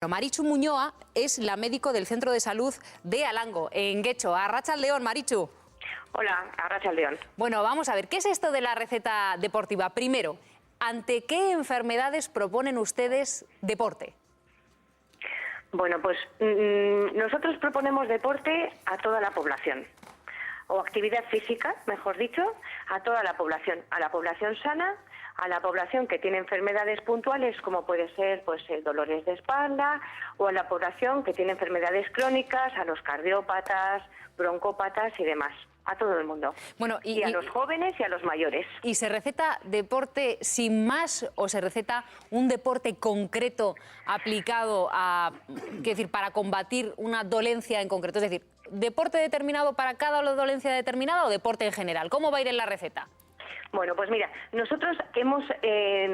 Maritxu Muñoa es la médico del Centro de Salud de Alango, en Guecho. Arratsaldeon, Maritxu. Hola, arratsaldeon. Bueno, vamos a ver, ¿qué es esto de la receta deportiva? Primero, ¿ante qué enfermedades proponen ustedes deporte? Bueno, pues nosotros proponemos deporte a toda la población, o actividad física, mejor dicho, a toda la población sana, a la población que tiene enfermedades puntuales, como puede ser dolores de espalda, o a la población que tiene enfermedades crónicas, a los cardiópatas, broncópatas y demás. A todo el mundo. Bueno, y a los jóvenes y a los mayores. ¿Y se receta deporte sin más o se receta un deporte concreto aplicado a, para combatir una dolencia en concreto? Es decir, ¿deporte determinado para cada dolencia determinada o deporte en general? ¿Cómo va a ir en la receta? Bueno, pues mira, nosotros hemos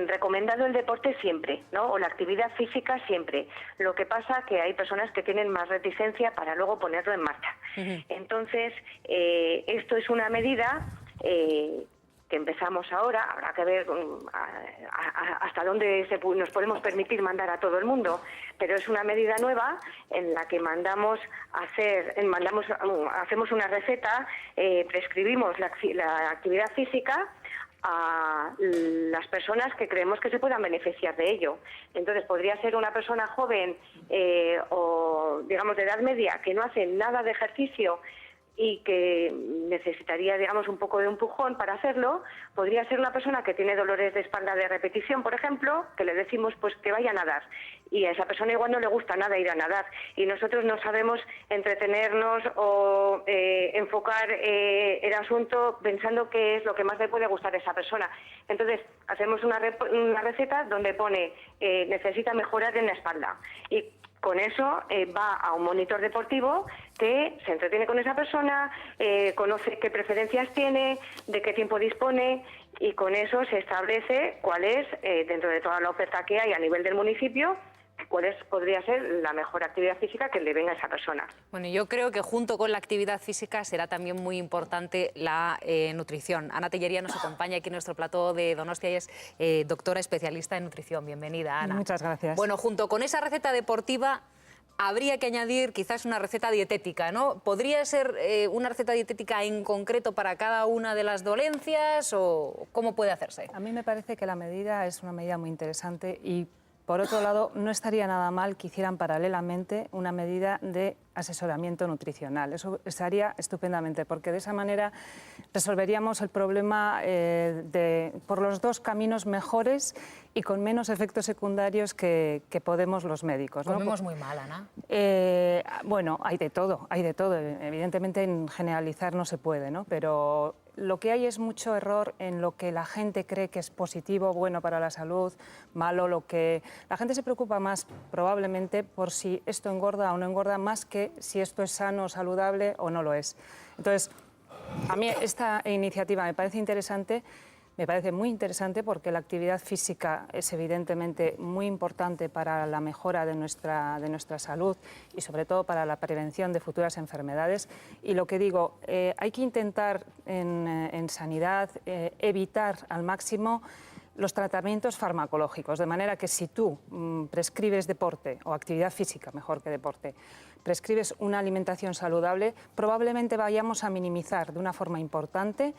recomendado el deporte siempre, ¿no? O la actividad física siempre. Lo que pasa que hay personas que tienen más reticencia para luego ponerlo en marcha. Entonces, esto es una medida que empezamos ahora, habrá que ver hasta dónde nos podemos permitir mandar a todo el mundo, pero es una medida nueva en la que hacemos una receta, prescribimos la actividad física a las personas que creemos que se puedan beneficiar de ello. Entonces podría ser una persona joven o digamos de edad media que no hace nada de ejercicio y que necesitaría, digamos, un poco de empujón para hacerlo. Podría ser una persona que tiene dolores de espalda de repetición, por ejemplo, que le decimos pues que vaya a nadar, y a esa persona igual no le gusta nada ir a nadar, y nosotros no sabemos entretenernos o enfocar el asunto pensando qué es lo que más le puede gustar a esa persona. Entonces hacemos una receta donde pone necesita mejorar en la espalda, y con eso va a un monitor deportivo que se entretiene con esa persona, conoce qué preferencias tiene, de qué tiempo dispone, y con eso se establece cuál es, dentro de toda la oferta que hay a nivel del municipio, podría ser la mejor actividad física que le venga a esa persona. Bueno, yo creo que junto con la actividad física será también muy importante la nutrición. Ana Tellería nos acompaña aquí en nuestro plató de Donostia y es doctora especialista en nutrición. Bienvenida, Ana. Muchas gracias. Bueno, junto con esa receta deportiva habría que añadir quizás una receta dietética, ¿no? ¿Podría ser una receta dietética en concreto para cada una de las dolencias o cómo puede hacerse? A mí me parece que la medida es una medida muy interesante y, por otro lado, no estaría nada mal que hicieran paralelamente una medida de asesoramiento nutricional. Eso estaría estupendamente, porque de esa manera resolveríamos el problema por los dos caminos mejores y con menos efectos secundarios que podemos los médicos, ¿no? Comemos muy mal, Ana. Bueno, hay de todo, hay de todo. Evidentemente, en generalizar no se puede, ¿no? Pero lo que hay es mucho error en lo que la gente cree que es positivo, bueno para la salud, malo, lo que... La gente se preocupa más probablemente por si esto engorda o no engorda, más que si esto es sano, saludable o no lo es. Entonces, a mí esta iniciativa me parece interesante. Me parece muy interesante porque la actividad física es evidentemente muy importante para la mejora de nuestra salud y sobre todo para la prevención de futuras enfermedades. Y lo que digo, hay que intentar en sanidad evitar al máximo los tratamientos farmacológicos, de manera que si tú prescribes deporte o actividad física, mejor que deporte, prescribes una alimentación saludable, probablemente vayamos a minimizar de una forma importante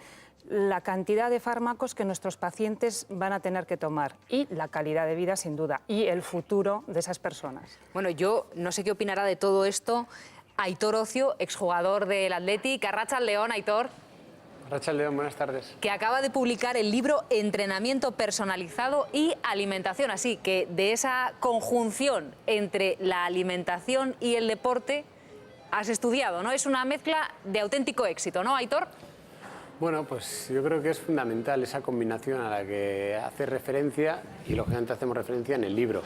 la cantidad de fármacos que nuestros pacientes van a tener que tomar y la calidad de vida, sin duda, y el futuro de esas personas. Bueno, yo no sé qué opinará de todo esto Aitor Ocio, exjugador del Athletic. Arratsaldeon, Aitor. Arratsaldeon, buenas tardes. Que acaba de publicar el libro Entrenamiento personalizado y alimentación. Así que de esa conjunción entre la alimentación y el deporte has estudiado, ¿no? Es una mezcla de auténtico éxito, ¿no, Aitor? Bueno, pues yo creo que es fundamental esa combinación a la que hace referencia y lógicamente hacemos referencia en el libro.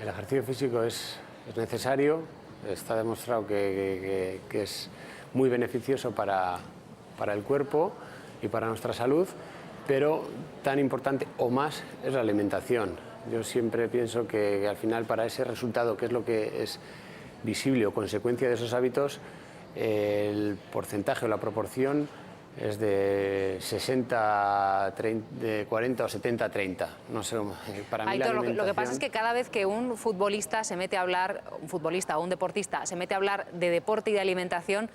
El ejercicio físico es necesario, está demostrado que es muy beneficioso para el cuerpo y para nuestra salud, pero tan importante o más es la alimentación. Yo siempre pienso que al final para ese resultado, que es lo que es visible o consecuencia de esos hábitos, el porcentaje o la proporción es de 60, 40 o 70, 30. No sé, para mí Aitor, la lo que pasa alimentación- es que cada vez que un futbolista se mete a hablar, un futbolista o un deportista se mete a hablar de deporte y de alimentación,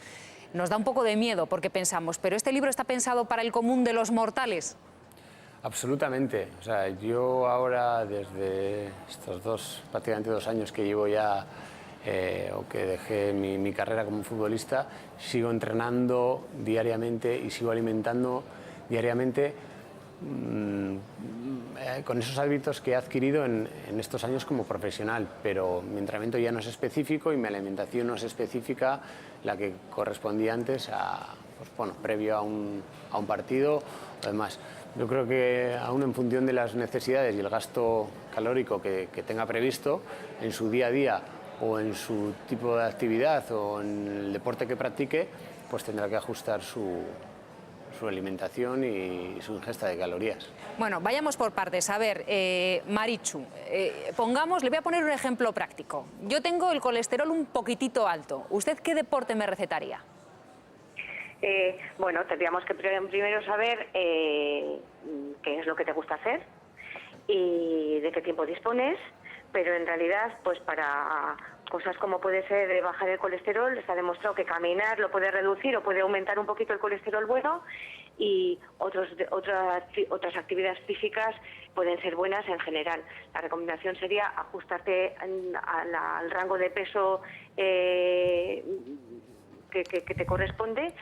nos da un poco de miedo porque pensamos, ¿pero este libro está pensado para el común de los mortales? Absolutamente. O sea, yo ahora, desde estos prácticamente 2 años que llevo ya, o que dejé mi carrera como futbolista, sigo entrenando diariamente y sigo alimentando diariamente con esos hábitos que he adquirido en estos años como profesional, pero mi entrenamiento ya no es específico y mi alimentación no es específica la que correspondía antes pues, bueno, previo a un partido o demás. Yo creo que aún en función de las necesidades y el gasto calórico que tenga previsto en su día a día o en su tipo de actividad o en el deporte que practique, pues tendrá que ajustar su alimentación y su ingesta de calorías. Bueno, vayamos por partes. A ver, Marichu, le voy a poner un ejemplo práctico. Yo tengo el colesterol un poquitito alto. ¿Usted qué deporte me recetaría? Bueno, tendríamos que primero saber qué es lo que te gusta hacer y de qué tiempo dispones, pero en realidad, pues para cosas como puede ser bajar el colesterol, está demostrado que caminar lo puede reducir o puede aumentar un poquito el colesterol bueno, y otras actividades físicas pueden ser buenas en general. La recomendación sería ajustarte al rango de peso que te corresponde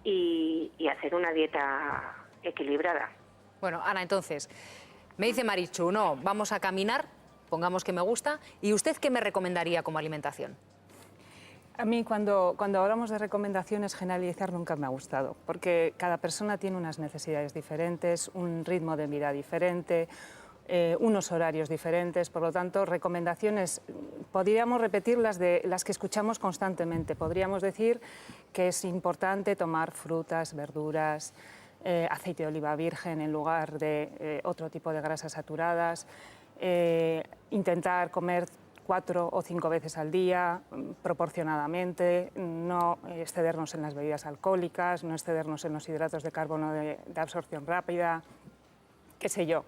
y hacer una dieta equilibrada. Bueno, Ana, entonces, me dice Marichu, no, vamos a caminar, pongamos que me gusta, ¿y usted qué me recomendaría como alimentación? A mí cuando hablamos de recomendaciones, generalizar nunca me ha gustado, porque cada persona tiene unas necesidades diferentes, un ritmo de vida diferente, unos horarios diferentes, por lo tanto, recomendaciones, podríamos repetir las que escuchamos constantemente. Podríamos decir que es importante tomar frutas, verduras, aceite de oliva virgen en lugar de otro tipo de grasas saturadas, intentar comer 4 o 5 veces al día, proporcionadamente, no excedernos en las bebidas alcohólicas, no excedernos en los hidratos de carbono de absorción rápida, qué sé yo,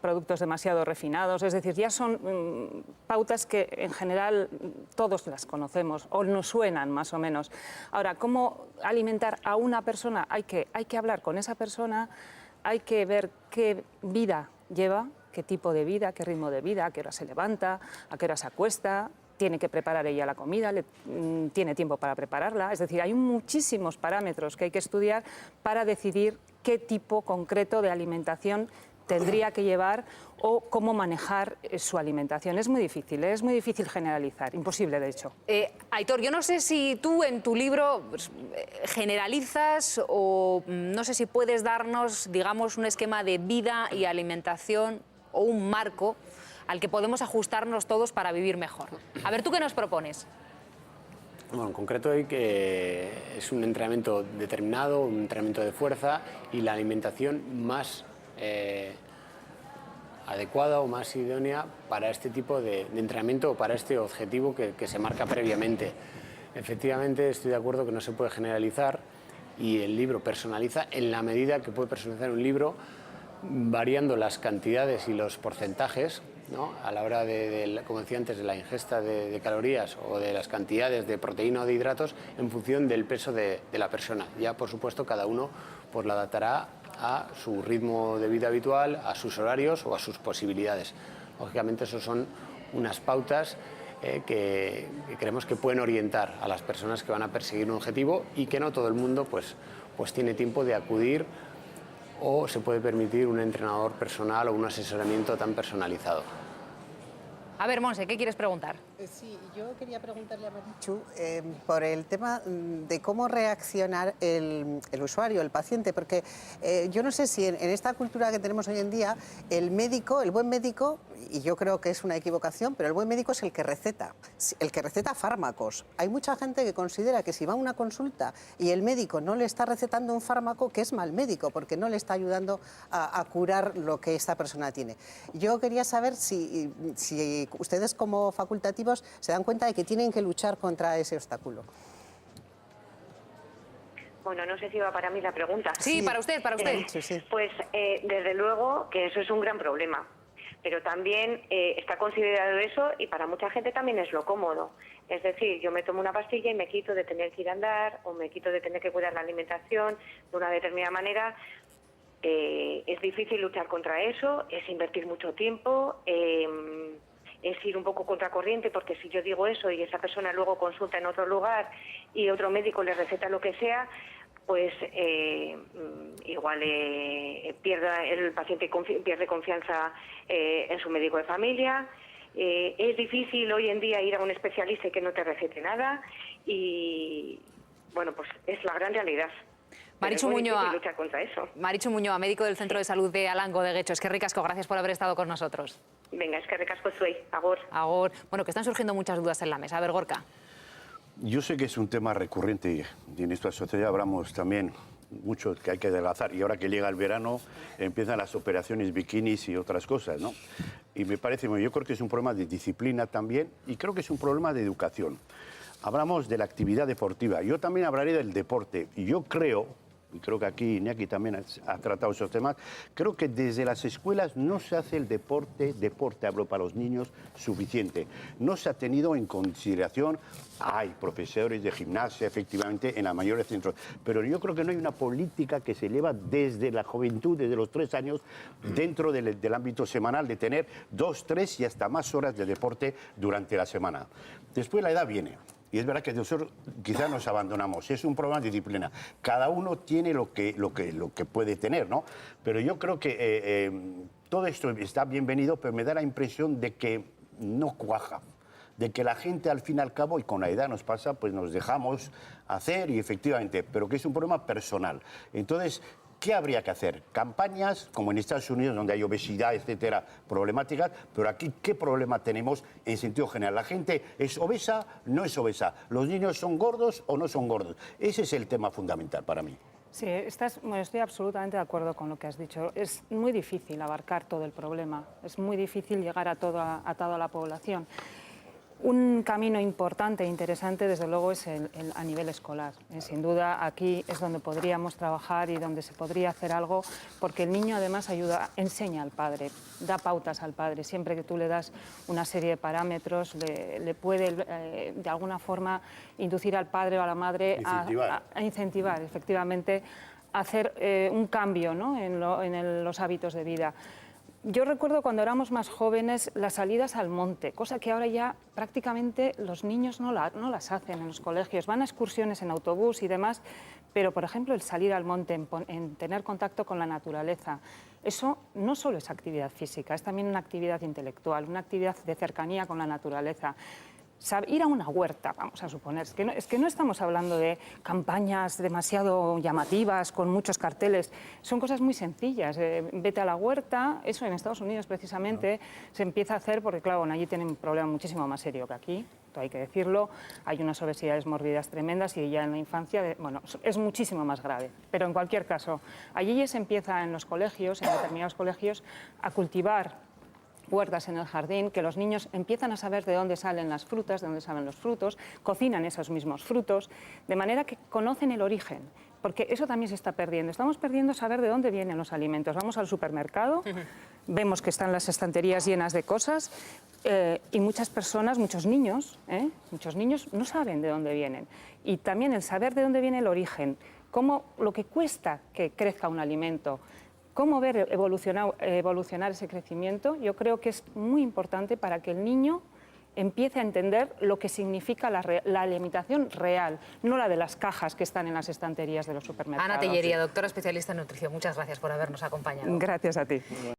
productos demasiado refinados. Es decir, ya son pautas que en general todos las conocemos o nos suenan más o menos. Ahora, ¿cómo alimentar a una persona? Hay que hablar con esa persona, hay que ver qué vida lleva, qué tipo de vida, qué ritmo de vida, a qué hora se levanta, a qué hora se acuesta, tiene que preparar ella la comida, tiene tiempo para prepararla. Es decir, hay muchísimos parámetros que hay que estudiar para decidir qué tipo concreto de alimentación tendría que llevar o cómo manejar su alimentación. Es muy difícil generalizar, imposible de hecho. Aitor, yo no sé si tú en tu libro pues, generalizas o no sé si puedes darnos, digamos, un esquema de vida y alimentación o un marco al que podemos ajustarnos todos para vivir mejor. A ver, ¿tú qué nos propones? Bueno, en concreto hay que es un entrenamiento determinado, un entrenamiento de fuerza y la alimentación más adecuada o más idónea para este tipo de entrenamiento o para este objetivo que se marca previamente. Efectivamente, estoy de acuerdo que no se puede generalizar y el libro personaliza en la medida que puede personalizar un libro variando las cantidades y los porcentajes, ¿no? A la hora como decía antes, de la ingesta de calorías o de las cantidades de proteína o de hidratos en función del peso de la persona. Ya, por supuesto, cada uno pues, la adaptará a su ritmo de vida habitual, a sus horarios o a sus posibilidades. Lógicamente, eso son unas pautas que creemos que pueden orientar a las personas que van a perseguir un objetivo y que no todo el mundo pues tiene tiempo de acudir o se puede permitir un entrenador personal o un asesoramiento tan personalizado. A ver, Monse, ¿qué quieres preguntar? Sí, yo quería preguntarle a Marichu por el tema de cómo reaccionar el usuario, el paciente, porque yo no sé si en esta cultura que tenemos hoy en día, el buen médico, y yo creo que es una equivocación, pero el buen médico es el que receta fármacos. Hay mucha gente que considera que si va a una consulta y el médico no le está recetando un fármaco, que es mal médico, porque no le está ayudando a curar lo que esta persona tiene. Yo quería saber si ustedes como facultativos se dan cuenta de que tienen que luchar contra ese obstáculo. Bueno, no sé si va para mí la pregunta. Sí, para usted, para usted. Sí. Pues desde luego que eso es un gran problema, pero también está considerado eso y para mucha gente también es lo cómodo. Es decir, yo me tomo una pastilla y me quito de tener que ir a andar o me quito de tener que cuidar la alimentación de una determinada manera. Es difícil luchar contra eso, es invertir mucho tiempo, es ir un poco contracorriente, porque si yo digo eso y esa persona luego consulta en otro lugar y otro médico le receta lo que sea, pues igual el paciente pierde confianza en su médico de familia. Es difícil hoy en día ir a un especialista y que no te recete nada y, bueno, pues es la gran realidad. Marichu Muñoa, luchar contra eso. Marichu Muñoa, médico del Centro de Salud de Alango de Guecho. Es que ricasco, gracias por haber estado con nosotros. Venga, es que recasco soy. Agur. Agur. Bueno, que están surgiendo muchas dudas en la mesa. A ver, Gorka. Yo sé que es un tema recurrente y en esta sociedad hablamos también mucho que hay que adelgazar y ahora que llega el verano empiezan las operaciones bikinis y otras cosas, ¿no? Y me parece, yo creo que es un problema de disciplina también y creo que es un problema de educación. Hablamos de la actividad deportiva, yo también hablaré del deporte y yo creo, y creo que aquí Iñaki también ha tratado esos temas, creo que desde las escuelas no se hace el deporte hablo para los niños, suficiente. No se ha tenido en consideración, hay profesores de gimnasia, efectivamente, en la mayoría de centros, pero yo creo que no hay una política que se lleva desde la juventud, desde los 3 años, dentro del ámbito semanal, de tener 2, 3 y hasta más horas de deporte durante la semana. Después la edad viene. Y es verdad que nosotros quizás nos abandonamos. Es un problema de disciplina. Cada uno tiene lo que puede tener, ¿no? Pero yo creo que todo esto está bienvenido, pero me da la impresión de que no cuaja. De que la gente, al fin y al cabo, y con la edad nos pasa, pues nos dejamos hacer y efectivamente, pero que es un problema personal. Entonces, ¿qué habría que hacer? Campañas, como en Estados Unidos, donde hay obesidad, etcétera, problemáticas, pero aquí, ¿qué problema tenemos en sentido general? ¿La gente es obesa? ¿No es obesa? ¿Los niños son gordos o no son gordos? Ese es el tema fundamental para mí. Sí, estoy absolutamente de acuerdo con lo que has dicho. Es muy difícil abarcar todo el problema, es muy difícil llegar a toda la población. Un camino importante e interesante, desde luego, es a nivel escolar. Sin duda, aquí es donde podríamos trabajar y donde se podría hacer algo, porque el niño además enseña al padre, da pautas al padre. Siempre que tú le das una serie de parámetros, le puede, de alguna forma, inducir al padre o a la madre a incentivar, efectivamente, a hacer un cambio, ¿no?, en los hábitos de vida. Yo recuerdo cuando éramos más jóvenes las salidas al monte, cosa que ahora ya prácticamente los niños no las hacen en los colegios. Van a excursiones en autobús y demás, pero por ejemplo el salir al monte, en tener contacto con la naturaleza, eso no solo es actividad física, es también una actividad intelectual, una actividad de cercanía con la naturaleza. Ir a una huerta, vamos a suponer, es que no estamos hablando de campañas demasiado llamativas con muchos carteles, son cosas muy sencillas. Vete a la huerta, eso en Estados Unidos precisamente se empieza a hacer porque, claro, allí tienen un problema muchísimo más serio que aquí, hay que decirlo, hay unas obesidades mórbidas tremendas y ya en la infancia, bueno, es muchísimo más grave. Pero en cualquier caso, allí ya se empieza en los colegios, en determinados colegios, a cultivar huertas en el jardín, que los niños empiezan a saber de dónde salen las frutas, de dónde salen los frutos, cocinan esos mismos frutos, de manera que conocen el origen, porque eso también se está perdiendo. Estamos perdiendo saber de dónde vienen los alimentos. Vamos al supermercado, vemos que están las estanterías llenas de cosas y muchas personas, muchos niños no saben de dónde vienen. Y también el saber de dónde viene el origen, lo que cuesta que crezca un alimento, cómo ver evolucionar ese crecimiento, yo creo que es muy importante para que el niño empiece a entender lo que significa la alimentación real, no la de las cajas que están en las estanterías de los supermercados. Ana Tellería, doctora especialista en nutrición, muchas gracias por habernos acompañado. Gracias a ti.